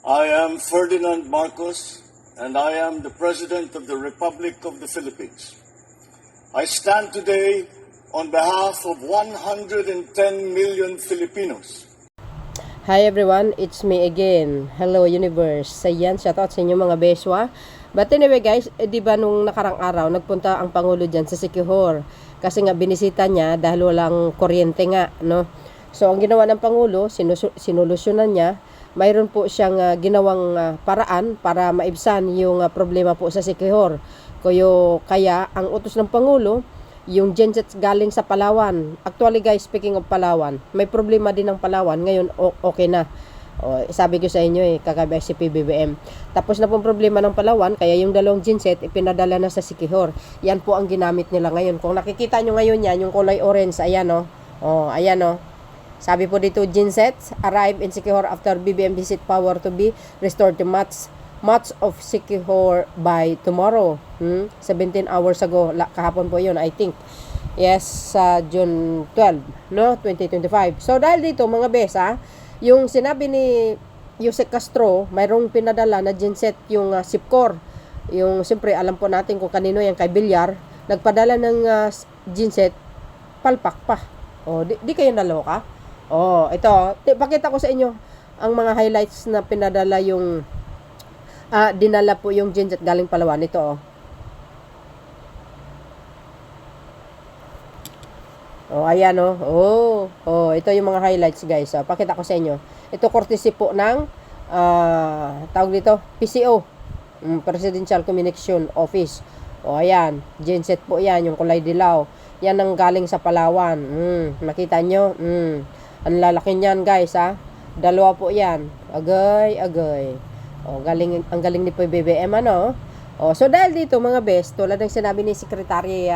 I am Ferdinand Marcos, and I am the President of the Republic of the Philippines. I stand today on behalf of 110 million Filipinos. Hi everyone, it's me again. Hello universe. Ayan, shoutout sa inyo mga beswa. But anyway guys, di ba nung nakarang araw, nagpunta ang Pangulo dyan sa Siquijor. Kasi nga binisita niya dahil walang kuryente nga, no? So ang ginawa ng Pangulo, sinulusyonan niya. Mayroon po siyang ginawang paraan para maibsan yung problema po sa Siquijor. Kaya ang utos ng Pangulo, yung gensets galing sa Palawan. Actually guys, speaking of Palawan, may problema din ng Palawan. Ngayon, okay na. Sabi ko sa inyo kakabay si PBBM. Tapos na po problema ng Palawan, kaya yung dalawang genset ipinadala na sa Siquijor. Yan po ang ginamit nila ngayon. Kung nakikita nyo ngayon yan, yung kulay orange, ayan o. Ayan o. Sabi po dito, gensets arrive in Siquijor after BBM visit, power to be restored to much of Siquijor by tomorrow. 17 hours ago, kahapon po yun, I think. Yes, June 12, no? 2025. So, dahil dito, mga besa, yung sinabi ni Yusek Castro, mayroong pinadala na genset yung SIPCOR. Yung, siyempre, alam po natin kung kanino yan, kay Villar. Nagpadala ng genset, palpak pa. Di kayo naloka? Ito, pakita ko sa inyo ang mga highlights na pinadala yung dinala po yung genset galing Palawan. Ito ayan ito yung mga highlights guys. Pakita ko sa inyo. Ito courtesy po ng tawag dito PCO, Presidential Communication Office. Ayan, genset po yan, yung kulay dilaw. Yan ang galing sa Palawan. Makita nyo? Ang lalaki niyan guys dalawa po yan. Agay. Ang galing ni PBBM so dahil dito mga best, tulad ng sinabi ni Secretary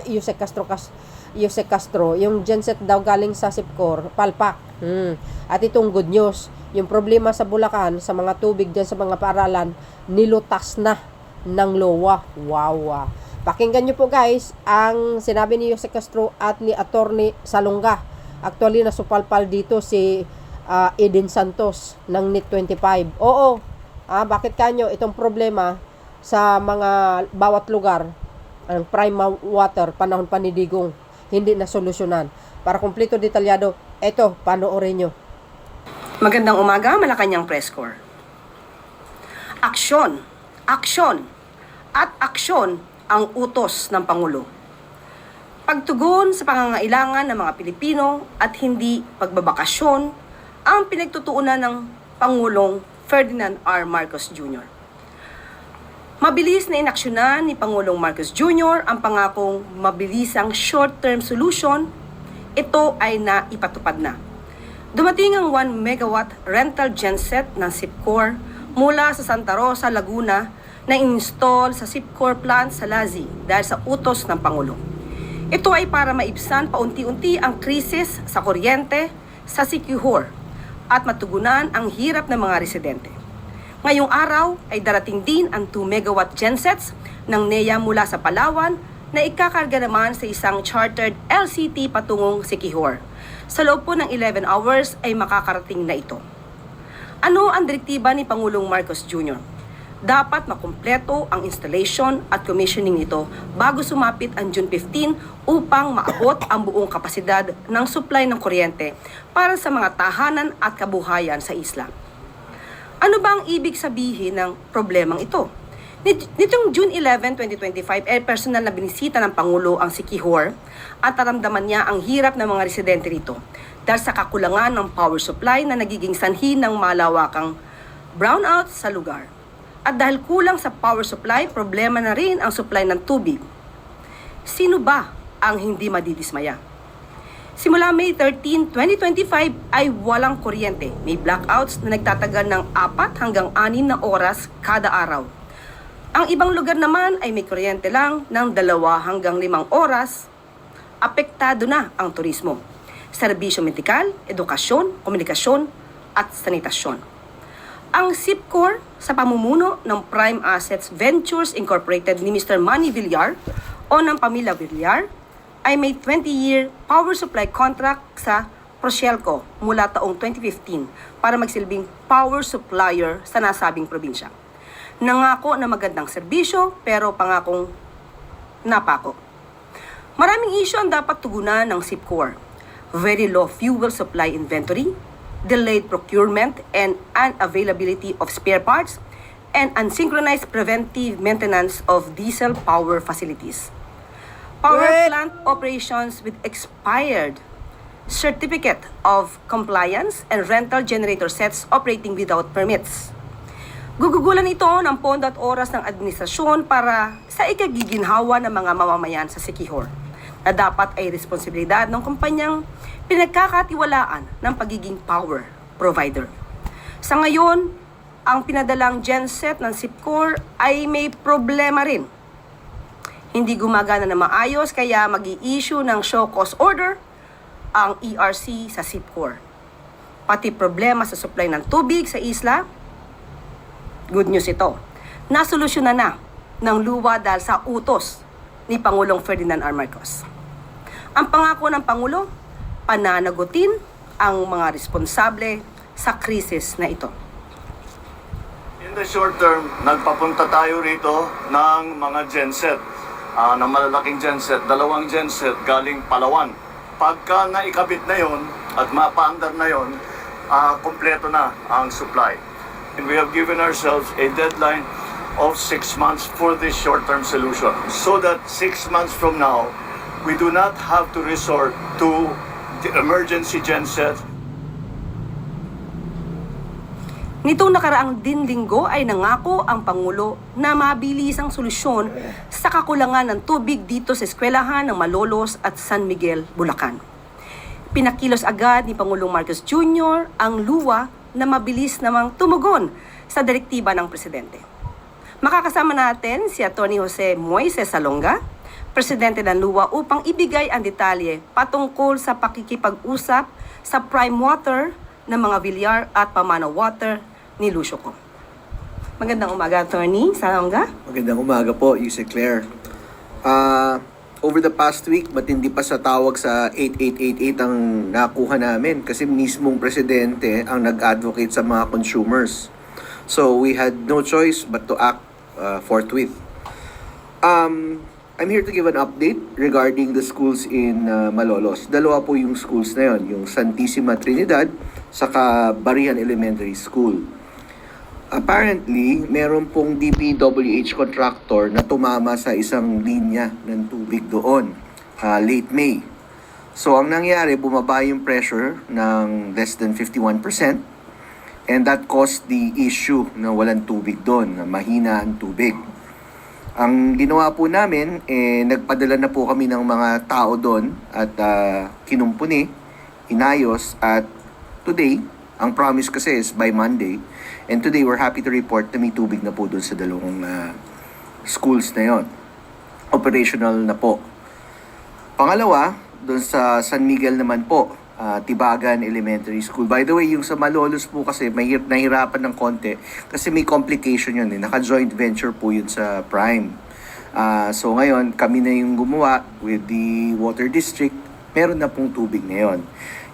Yusek Castro, yung genset daw galing sa SIPCOR, palpak. At itong good news, yung problema sa Bulacan, sa mga tubig dyan sa mga paaralan, nilutas na ng LOA. Wow. Pakinggan nyo po guys ang sinabi ni Yusek Castro at ni Attorney Salonga. Actually, nasupalpal dito si Eden Santos ng NIT 25. Bakit kanyo itong problema sa mga bawat lugar, ang prime water, panahon pa ni Digong, hindi na solusyonan. Para kumpleto detalyado, eto, panoorin nyo. Magandang umaga, Malacanang Press Corps. Aksyon, at aksyon ang utos ng Pangulo. Pagtugon sa pangangailangan ng mga Pilipino at hindi pagbabakasyon ang pinagtutuunan ng Pangulong Ferdinand R. Marcos Jr. Mabilis na inaksyonan ni Pangulong Marcos Jr. ang pangakong mabilisang short-term solution. Ito ay naipatupad na. Dumating ang 1 megawatt rental genset ng SIPCOR mula sa Santa Rosa, Laguna na install sa SIPCOR plant sa Lazi dahil sa utos ng Pangulo. Ito ay para maibsan paunti-unti ang krisis sa kuryente sa Siquijor at matugunan ang hirap ng mga residente. Ngayong araw ay darating din ang 2 megawatt gensets ng NEA mula sa Palawan na ikakarga naman sa isang chartered LCT patungong Siquijor. Sa loob po ng 11 hours ay makakarating na ito. Ano ang direktiba ni Pangulong Marcos Jr.? Dapat makumpleto ang installation at commissioning nito bago sumapit ang June 15 upang maabot ang buong kapasidad ng supply ng kuryente para sa mga tahanan at kabuhayan sa isla. Ano ba ang ibig sabihin ng problemang ito? Nitong June 11, 2025, personal na binisita ng Pangulo ang Siquijor at naramdaman niya ang hirap ng mga residente rito dahil sa kakulangan ng power supply na nagiging sanhi ng malawakang brownout sa lugar. At dahil kulang sa power supply, problema na rin ang supply ng tubig. Sino ba ang hindi madidismaya? Simula May 13, 2025 ay walang kuryente. May blackouts na nagtatagal ng 4 hanggang 6 na oras kada araw. Ang ibang lugar naman ay may kuryente lang ng 2 hanggang 5 oras. Apektado na ang turismo, serbisyo medikal, edukasyon, komunikasyon at sanitasyon. Ang SIPCOR sa pamumuno ng Prime Assets Ventures Incorporated ni Mr. Manny Villar o ng Pamilya Villar ay may 20-year power supply contract sa Prosielco mula taong 2015 para magsilbing power supplier sa nasabing probinsya. Nangako na magandang serbisyo pero pangakong napako. Maraming isyu ang dapat tugunan ng SIPCOR. Very low fuel supply inventory, delayed procurement and unavailability of spare parts, and unsynchronized preventive maintenance of diesel power facilities. Power plant operations with expired certificate of compliance and rental generator sets operating without permits. Gugugulan ito ng pondo at oras ng administrasyon para sa ikagiginhawa ng mga mamamayan sa Siquijor na dapat ay responsibilidad ng kumpanyang pinagkakatiwalaan ng pagiging power provider. Sa ngayon, ang pinadalang genset ng SIPCOR ay may problema rin. Hindi gumagana na maayos kaya mag-i-issue ng show cause order ang ERC sa SIPCOR. Pati problema sa supply ng tubig sa isla, good news ito, nasolusyonan na ng luwa dahil sa utos ni Pangulong Ferdinand R. Marcos. Ang pangako ng Pangulo, pananagutin ang mga responsable sa krisis na ito. In the short term, nagpapunta tayo rito ng mga genset, ng malalaking genset, 2 genset galing Palawan. Pagka naikabit na yon at mapaandar na yon, kompleto na ang supply. And we have given ourselves a deadline of 6 months for this short-term solution so that 6 months from now, we do not have to resort to the emergency gensets. Nitong nakaraang linggo ay nangako ang Pangulo na mabilis ang solusyon sa kakulangan ng tubig dito sa eskwelahan ng Malolos at San Miguel, Bulacan. Pinakilos agad ni Pangulong Marcos Jr. ang luwa na mabilis namang tumugon sa direktiba ng Presidente. Makakasama natin si Atty. Jose Moises Salonga, Presidente ng luwa upang ibigay ang detalye patungkol sa pakikipag-usap sa prime water ng mga Villar at Pamana Water ni Lucio Co. Magandang umaga, Attorney Salonga. Magandang umaga po, Yuse Claire. Over the past week, ba't hindi pa sa tawag sa 8888 ang nakuha namin kasi mismong presidente ang nag-advocate sa mga consumers. So we had no choice but to act forthwith. I'm here to give an update regarding the schools in Malolos. 2 po yung schools na yon, yung Santissima Trinidad saka Barihan Elementary School. Apparently, meron pong DPWH contractor na tumama sa isang linya ng tubig doon, late May. So, ang nangyari, bumaba yung pressure ng less than 51%, and that caused the issue na walang tubig doon, na mahina ang tubig. Ang ginawa po namin, nagpadala na po kami ng mga tao doon at kinumpuni, inayos, at today, ang promise kasi is by Monday, and today we're happy to report na may tubig na po doon sa 2 schools na yon. Operational na po. Pangalawa, doon sa San Miguel naman po, Tibagan Elementary School. By the way, yung sa Malolos po kasi nahirapan ng konti kasi may complication yun. Naka-joint venture po yun sa Prime. So ngayon, kami na yung gumawa with the Water District. Meron na pong tubig ngayon.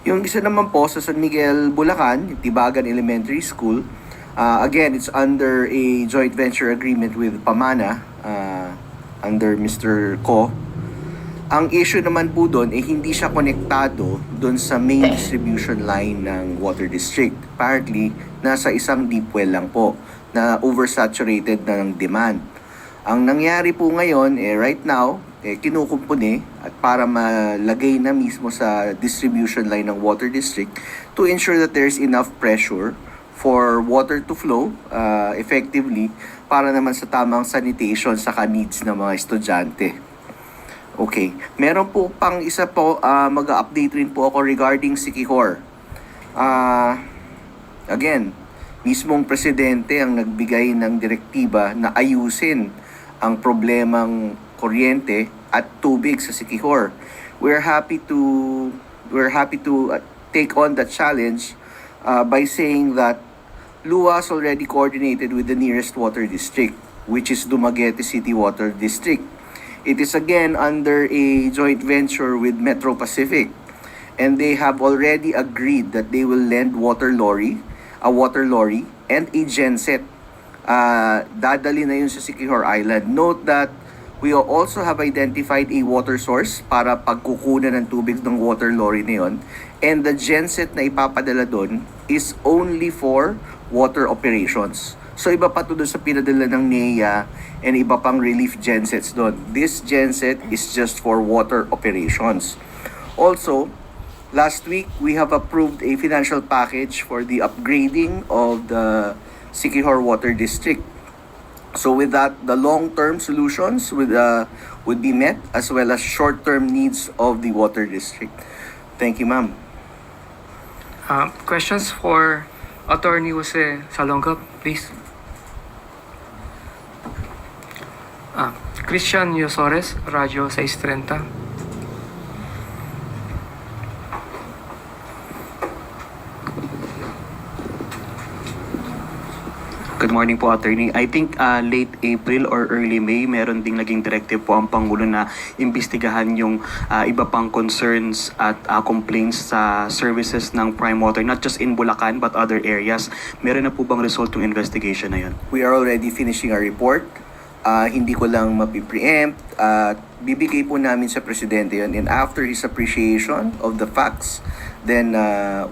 Yung isa naman po sa San Miguel, Bulacan, yung Tibagan Elementary School, again, it's under a joint venture agreement with Pamana, under Mr. Co. Ang issue naman po doon, hindi siya konektado doon sa main distribution line ng Water District. Apparently, nasa isang deep well lang po na oversaturated na ng demand. Ang nangyari po ngayon, right now, kinukumpuni at para malagay na mismo sa distribution line ng Water District to ensure that there's enough pressure for water to flow effectively para naman sa tamang sanitation sa needs ng mga estudyante. Okay. Meron po pang isa po, mag-update rin po ako regarding Siquijor. Again, mismong presidente ang nagbigay ng direktiba na ayusin ang problemang kuryente at tubig sa Siquijor. We're happy to take on that challenge by saying that LUA has already coordinated with the nearest water district, which is Dumaguete City Water District. It is again under a joint venture with Metro Pacific. and they have already agreed that they will lend a water lorry, and a genset. Dadali na yun sa Siquijor Island. Note that we also have identified a water source para pagkukunan ng tubig ng water lorry na yun. And the genset na ipapadala doon is only for water operations. So iba pa to doon sa pinadala ng NEA and iba pang relief gensets doon. This genset is just for water operations. Also, last week we have approved a financial package for the upgrading of the Siquijor Water District. So with that, the long-term solutions would be met, as well as short-term needs of the water district. Thank you, ma'am. Questions for Attorney Jose Salonga, please. Christian Yosores, Radyo 630. Good morning po, Attorney. I think late April or early May, meron ding naging directive po ang Pangulo na imbestigahan yung iba pang concerns at complaints sa services ng Prime Water, not just in Bulacan but other areas. Meron na po bang result yung investigation na yun? We are already finishing our report. Hindi ko lang mapipreempt. Bibigay po namin sa Presidente yun. And after his appreciation of the facts, then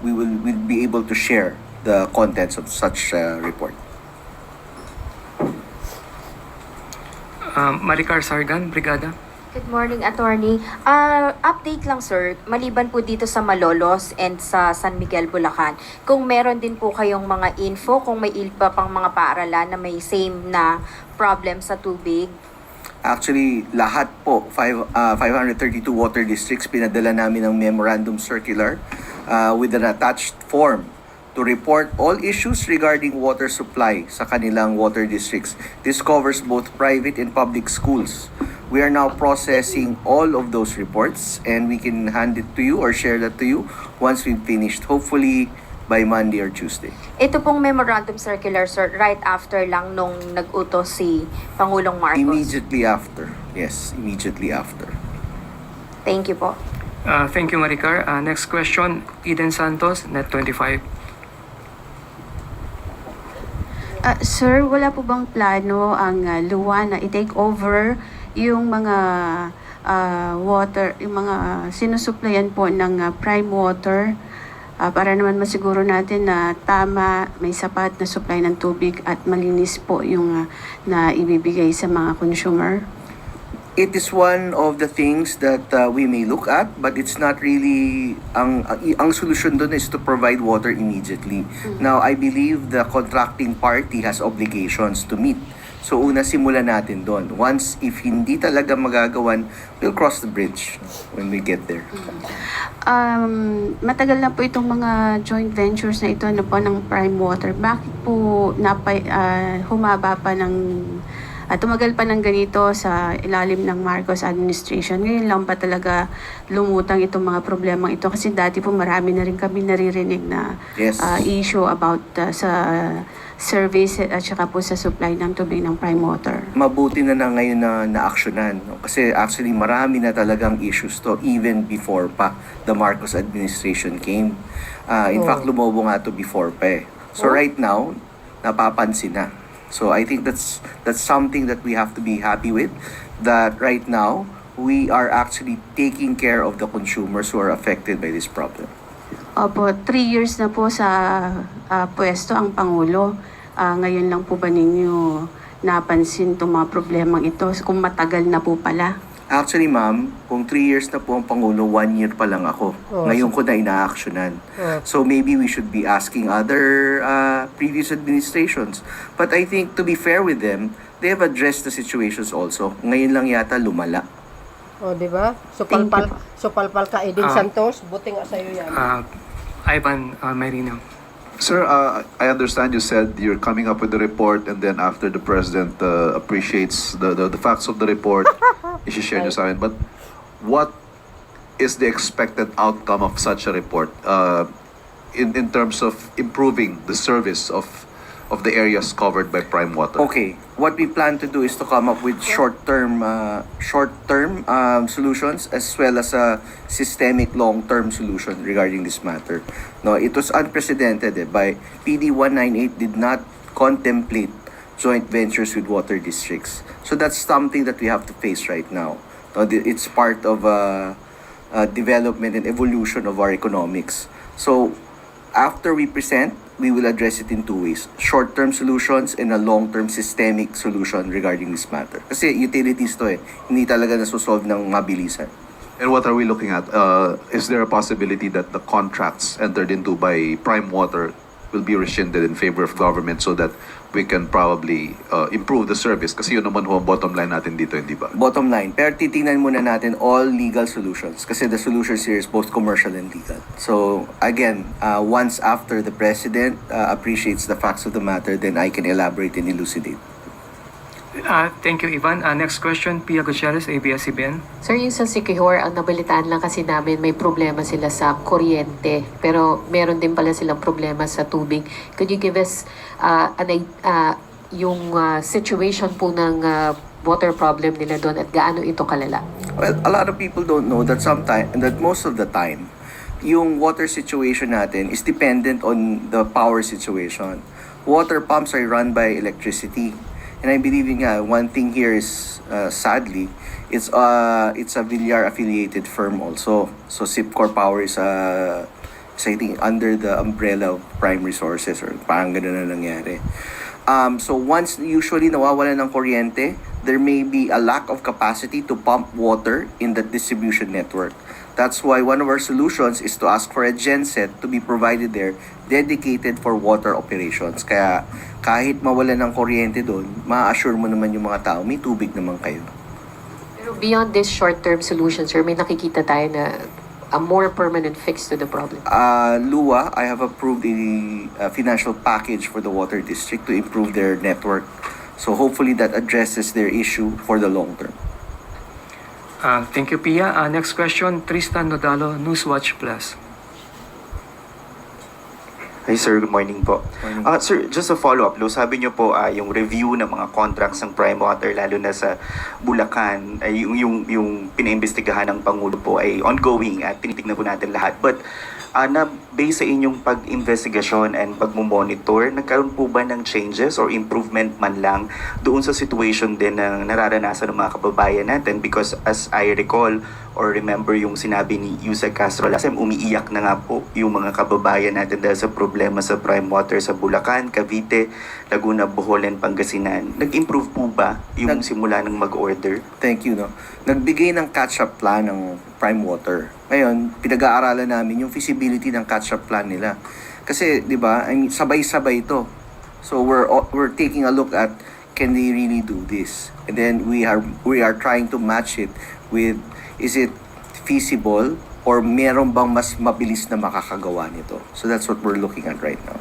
we'll be able to share the contents of such report. Maricar Sargan, Brigada. Good morning, Attorney. Update lang, sir. Maliban po dito sa Malolos and sa San Miguel, Bulacan, kung meron din po kayong mga info, kung may iba pang mga paaralan na may same na problem sa tubig. Actually, lahat po, 532 water districts, pinadala namin ng memorandum circular with an attached form to report all issues regarding water supply sa kanilang water districts. This covers both private and public schools. We are now processing all of those reports, and we can hand it to you or share that to you once we've finished, hopefully by Monday or Tuesday. Ito pong memorandum circular, sir, right after lang nung nag-utos si Pangulong Marcos. Immediately after. Yes, immediately after. Thank you po. Thank you, Maricar. Next question, Eden Santos, Net25. Sir, wala po bang plano ang luwa na i-take over yung mga water, yung mga sinusuplayan po ng Prime Water para naman masiguro natin na tama, may sapat na supply ng tubig at malinis po yung na ibibigay sa mga consumer? It is one of the things that we may look at, but it's not really, ang solution doon is to provide water immediately. Now, I believe the contracting party has obligations to meet. So, una simulan natin doon. Once, if hindi talaga magagawan, we'll cross the bridge when we get there. Matagal na po itong mga joint ventures na ito ano po ng Prime Water. Bakit po humaba pa ng tumagal pa ng ganito sa ilalim ng Marcos administration? Ngayon lang pa talaga lumutang itong mga problemang ito? Kasi dati po marami na rin kami naririnig na Yes. issue about sa service at saka po sa supply ng tubig ng Prime Water. Mabuti na ngayon na na-actionan. No? Kasi actually marami na talagang issues to even before pa the Marcos administration came. In fact, lumobo nga to before pa eh. So right now, napapansin na. So I think that's something that we have to be happy with, that right now we are actually taking care of the consumers who are affected by this problem. Opo, 3 years na po sa pwesto ang Pangulo. Ngayon lang po ba ninyo napansin itong mga problemang ito? Kung matagal na po pala. Actually, ma'am, kung 3 years na po ang Pangulo, 1 year pa lang ako. Ngayon ko na ina-actionan. So maybe we should be asking other previous administrations. But I think, to be fair with them, they have addressed the situations also. Ngayon lang yata lumala. O, di ba? Supalpal ka, Eden Santos. Buti nga sa'yo yan. Ivan Marino. Sir, I understand you said you're coming up with the report, and then after the President appreciates the facts of the report, i-share nyo sa akin. But what is the expected outcome of such a report in terms of improving the service of of the areas covered by Prime Water? Okay, what we plan to do is to come up with short-term solutions as well as a systemic long-term solution regarding this matter. No, it was unprecedented. By PD 198 did not contemplate joint ventures with water districts. So that's something that we have to face right now. No, it's part of development and evolution of our economics. So after we present, we will address it in two ways. Short-term solutions and a long-term systemic solution regarding this matter. Kasi utilities to hindi talaga nasusolve ng mabilisan. And what are we looking at? Is there a possibility that the contracts entered into by Prime Water will be rescinded in favor of government so that we can probably improve the service? Kasi yun naman ho ang bottom line natin dito, hindi ba? Bottom line, pero titingnan muna natin all legal solutions kasi the solutions here is both commercial and legal. So again, once after the President appreciates the facts of the matter, then I can elaborate and elucidate. Thank you, Ivan. Next question, Pia Gutierrez, ABS-CBN. Sir, yung sa Siquijor, ang nabalitaan lang kasi namin may problema sila sa kuryente. Pero meron din pala silang problema sa tubig. Could you give us yung situation po ng water problem nila doon at gaano ito kalala? Well, a lot of people don't know that most of the time, yung water situation natin is dependent on the power situation. Water pumps are run by electricity. And I believe one thing here is, sadly, it's a Villar affiliated firm also. So Sipcor Power is I think under the umbrella of Prime Resources or parang ganun na nangyari. So once usually nawawala ng kuryente, there may be a lack of capacity to pump water in the distribution network. That's why one of our solutions is to ask for a genset to be provided there dedicated for water operations. Kaya kahit mawala ng kuryente doon, ma-assure mo naman yung mga tao, may tubig naman kayo. Pero beyond this short-term solution, sir, may nakikita tayo na a more permanent fix to the problem. LUA, I have approved a financial package for the water district to improve their network. So hopefully that addresses their issue for the long term. Thank you, Pia. Next question, Tristan Nodalo, Newswatch Plus. Hi sir, good morning po. Morning. Sir, just a follow-up. Sabi niyo po yung review ng mga contracts ng Prime Water lalo na sa Bulacan, ay yung pinaimbestigahan ng Pangulo po ay ongoing at tinitignan po natin lahat. But na based sa inyong pag-investigasyon and pag-monitor, nagkaroon po ba ng changes or improvement man lang doon sa situation din na nararanasan ng mga kababayan natin? Because as I recall or remember yung sinabi ni Yusek Castro last time, umiiyak na nga po yung mga kababayan natin dahil sa problema sa Prime Water sa Bulacan, Cavite, Laguna, Bohol, and Pangasinan. Nag-improve po ba yung simula ng mag-order? Thank you. Nagbigay ng catch-up plan ng Prime Water. Ngayon, pinag-aaralan namin yung feasibility ng catch-up plan nila. Kasi, di ba, sabay-sabay ito. So, we're taking a look at, can they really do this? And then, we are trying to match it with, is it feasible or meron bang mas mabilis na makakagawa nito? So, that's what we're looking at right now.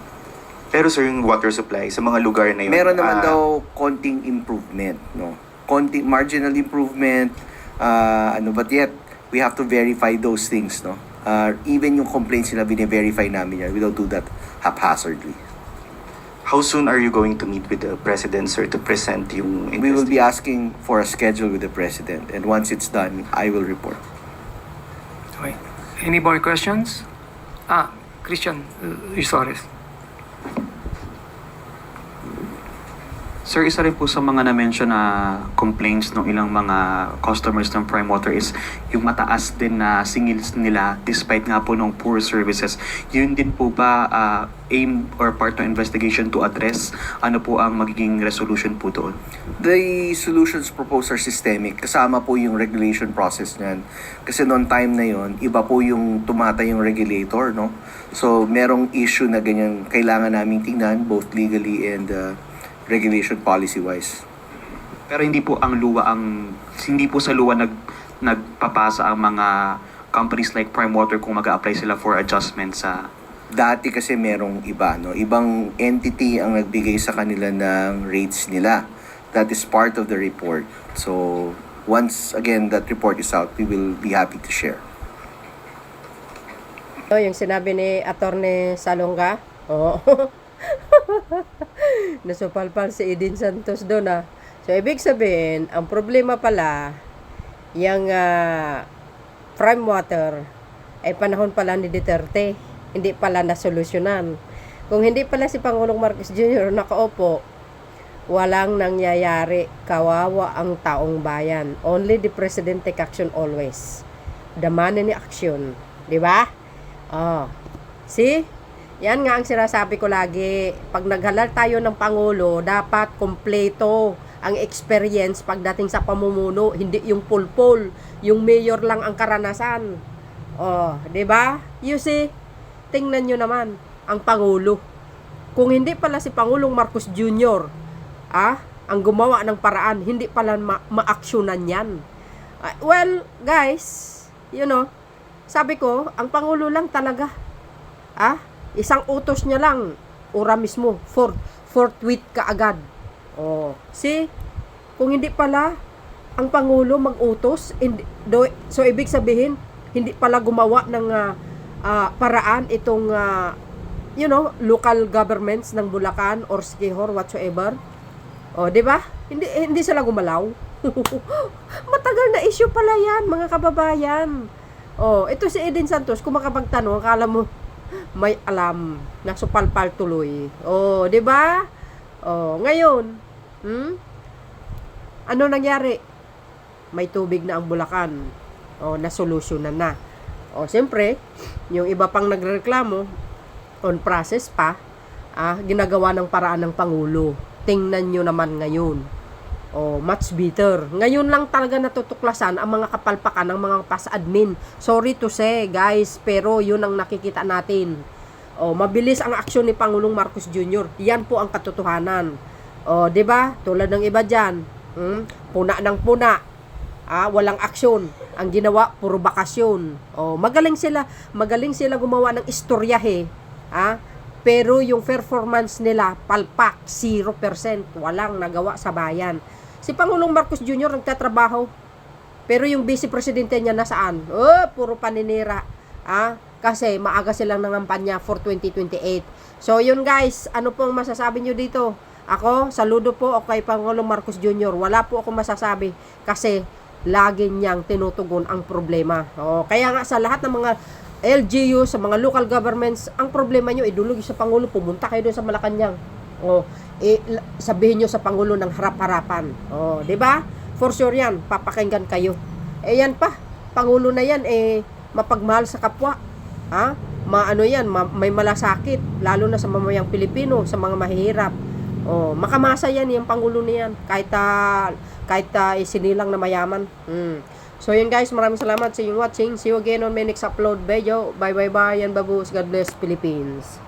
Pero sir, yung water supply sa mga lugar na yun, Meron naman daw konting improvement, no? Konting marginal improvement, but yet, we have to verify those things, no? Even yung complaints nila, bine-verify namin yan. We don't do that haphazardly. How soon are you going to meet with the President, sir, to present yung We will be asking for a schedule with the President, and once it's done, I will report. Okay. Any more questions? Christian Rizores. Sir, isa rin po sa mga na-mention na complaints ng ilang mga customers ng Prime Water is yung mataas din na singils nila despite nga po ng poor services. Yun din po ba aim or part ng investigation to address? Ano po ang magiging resolution po doon? The solutions proposed are systemic. Kasama po yung regulation process niyan. Kasi noong time na yon, iba po yung tumatay yung regulator, no? So, merong issue na ganyan kailangan naming tingnan, both legally and regulation policy-wise. Pero hindi po sa luwa nagpapasa ang mga companies like Prime Water kung mag-a-apply sila for adjustment sa... Dati kasi merong iba, no? Ibang entity ang nagbigay sa kanila ng rates nila. That is part of the report. So, once again that report is out, we will be happy to share. Yung sinabi ni Attorney Salonga, Nasupalpal si Eden Santos doon ah. So, ibig sabihin, ang problema pala, yung prime water, ay panahon pala ni Duterte. Hindi pala nasolusyonan. Kung hindi pala si Pangulong Marcos Jr. nakaupo, walang nangyayari. Kawawa ang taong bayan. Only the president take action always. The man in action. Diba? Oh. See? Yan nga ang sinasabi ko lagi. Pag naghalal tayo ng Pangulo, dapat kompleto ang experience pagdating sa pamumuno. Hindi yung pulpul. Yung mayor lang ang karanasan. Oh, 'di ba? You see? Tingnan nyo naman ang Pangulo. Kung hindi pala si Pangulong Marcos Jr. Ang gumawa ng paraan, hindi pala ma-aksyonan yan. Well, guys, sabi ko, ang Pangulo lang talaga. Isang utos niya lang, ora mismo, forthwith ka agad. Oh, see? Kung hindi pala ang Pangulo mag-utos, so ibig sabihin, hindi pala gumawa ng paraan itong local governments ng Bulacan or Siquijor, whatsoever. O, di ba? Hindi sila gumalaw. Matagal na issue pala yan, mga kababayan. O, ito si Eden Santos, kung makapagtanong, akala mo may alam, nasupalpal tuloy. O, di ba? O, ngayon, ano nangyari? May tubig na ang Bulacan. O, nasolusyonan na. O, siyempre, yung iba pang nagreklamo, on process pa, ginagawa ng paraan ng Pangulo. Tingnan nyo naman ngayon. O, much better. Ngayon lang talaga natutuklasan ang mga kapalpakan ng mga PAS-admin. Sorry to say, guys, pero yun ang nakikita natin. O, mabilis ang aksyon ni Pangulong Marcos Jr. Yan po ang katotohanan. O, di ba? Tulad ng iba dyan, puna ng puna. Walang aksyon. Ang ginawa, puro bakasyon. O, magaling sila gumawa ng istoryahe. Pero yung performance nila, palpak, 0%. Walang nagawa sa bayan. Si Pangulong Marcos Jr. nagtatrabaho. Pero yung vice presidente niya nasaan? Puro paninira. Kasi maaga silang nangampanya for 2028. So yun guys, ano pong masasabi nyo dito? Ako, saludo po kay Pangulong Marcos Jr. Wala po ako masasabi kasi lagi niyang tinutugon ang problema. Kaya nga sa lahat ng mga LGU, sa mga local governments, ang problema nyo, idulog sa Pangulo, pumunta kayo doon sa Malacanang. Sabihin nyo sa Pangulo ng harap-harapan. Diba? For sure yan, papakinggan kayo. Yan pa, Pangulo na yan, mapagmahal sa kapwa. May malasakit, lalo na sa mamayang Pilipino, sa mga mahihirap. Makamasa yan, yung Pangulo na yan, kahit sinilang na mayaman. So yun guys, maraming salamat sa inyong watching. See you again on my next upload video. Bye bye bye and babus. God bless Philippines.